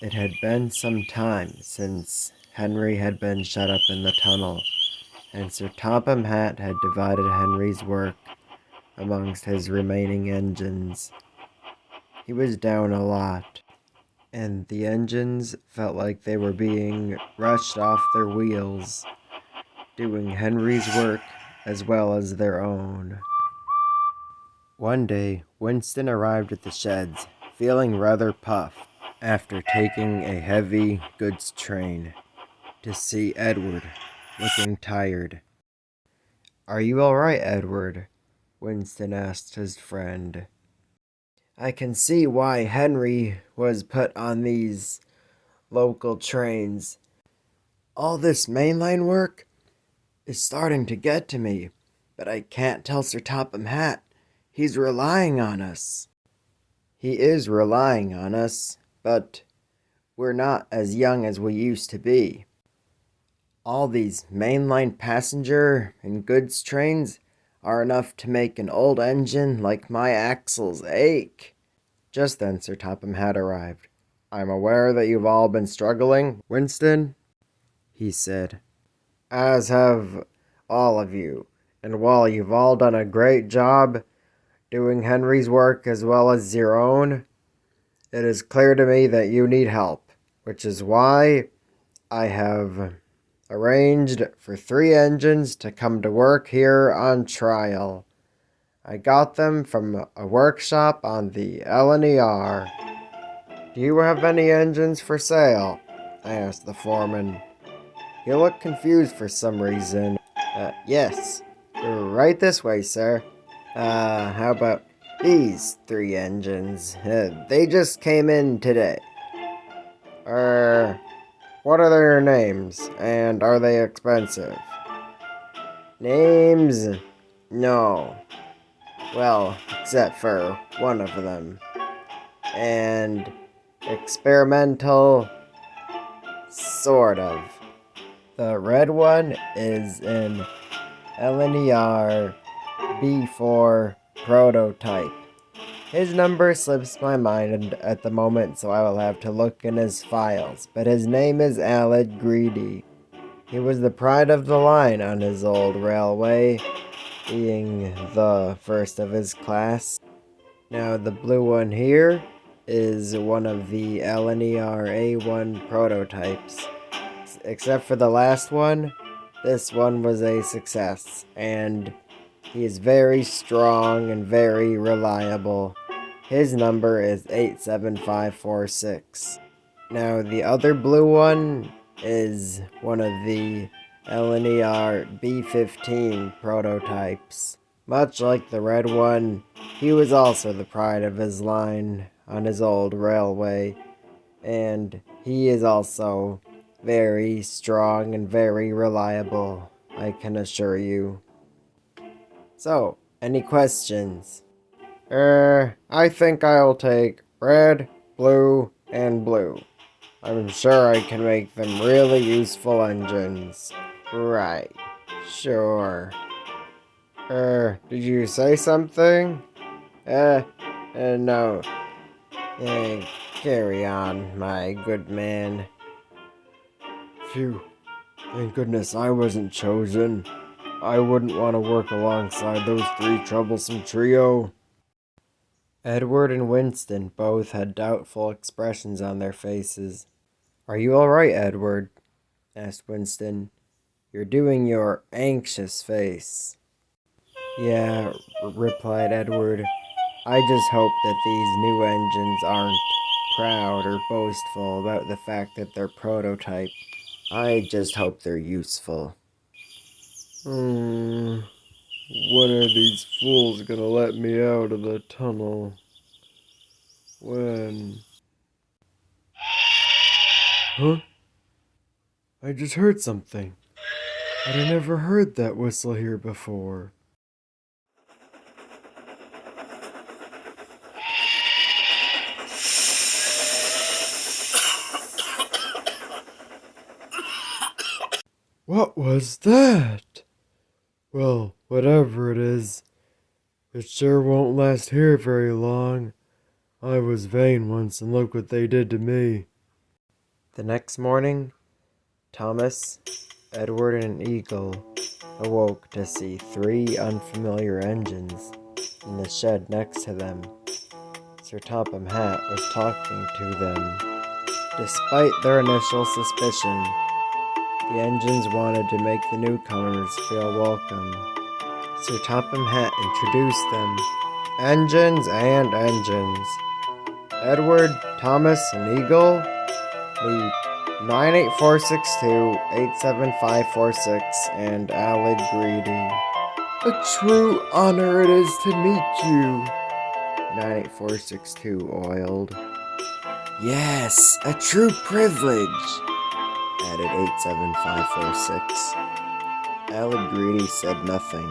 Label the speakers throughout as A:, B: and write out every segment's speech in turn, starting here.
A: It had been some time since Henry had been shut up in the tunnel, and Sir Topham Hatt had divided Henry's work amongst his remaining engines. He was down a lot, and the engines felt like they were being rushed off their wheels, doing Henry's work as well as their own. One day, Winston arrived at the sheds, feeling rather puffed after taking a heavy goods train, to see Edward, looking tired. "Are you all right, Edward?" Winston asked his friend. "I can see why Henry was put on these local trains. All this mainline work is starting to get to me, but I can't tell Sir Topham Hatt. He's relying on us." "He is relying on us, but we're not as young as we used to be. All these mainline passenger and goods trains are enough to make an old engine like my axles ache." Just then Sir Topham Hatt arrived. "I'm aware that you've all been struggling, Winston," he said, "as have all of you. And while you've all done a great job doing Henry's work as well as your own, it is clear to me that you need help, which is why I have arranged for 3 engines to come to work here on trial. I got them from a workshop on the LNER. "Do you have any engines for sale?" I asked the foreman. He looked confused for some reason. Yes. Right this way, sir. How about these 3 engines? They just came in today." What are their names, and are they expensive?" "Names? No. Well, except for one of them. And experimental, sort of. The red one is an LNER B4 prototype. His number slips my mind at the moment, so I will have to look in his files, but his name is Aled Greedy. He was the pride of the line on his old railway, being the first of his class. Now the blue one here is one of the LNER A1 prototypes. Except for the last one, this one was a success, and he is very strong and very reliable. His number is 87546. Now the other blue one is one of the LNER B15 prototypes. Much like the red one, he was also the pride of his line on his old railway, and he is also very strong and very reliable, I can assure you. So, any questions? I think I'll take red, blue, and blue. I'm sure I can make them really useful engines." "Right. Sure. Did you say something?" No. Carry on, my good man." "Phew. Thank goodness I wasn't chosen. I wouldn't want to work alongside those 3 troublesome trio." Edward and Winston both had doubtful expressions on their faces. "Are you all right, Edward?" asked Winston. "You're doing your anxious face." "Yeah," replied Edward. "I just hope that these new engines aren't proud or boastful about the fact that they're prototype. I just hope they're useful." When are these fools gonna let me out of the tunnel? When?" Huh? I just heard something. But I never heard that whistle here before. What was that? Well, whatever it is, it sure won't last here very long. I was vain once, and look what they did to me. The next morning, Thomas, Edward, and Eagle awoke to see 3 unfamiliar engines in the shed next to them. Sir Topham Hatt was talking to them. Despite their initial suspicion, the engines wanted to make the newcomers feel welcome. Sir Topham Hatt introduced them. Engines and engines. Edward, Thomas, and Eagle, meet 98462-87546 and Alec Greedy. A true honor it is to meet you, 98462 oiled. Yes, a true privilege, added 87546. Alec Greedy said nothing.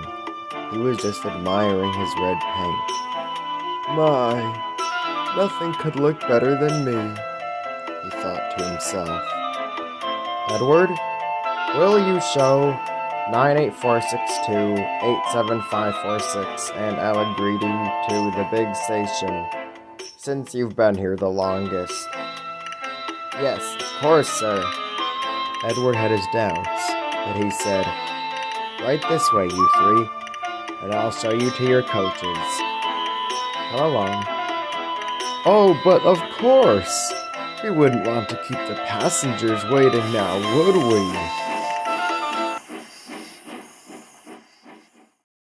A: He was just admiring his red paint. My, nothing could look better than me, he thought to himself. Edward, will you show 98462-87546 and Alec Greedy to the big station, since you've been here the longest? Yes, of course, sir. Edward had his doubts, but he said, right this way, you 3, and I'll show you to your coaches. Come along. Oh, but of course! We wouldn't want to keep the passengers waiting now, would we?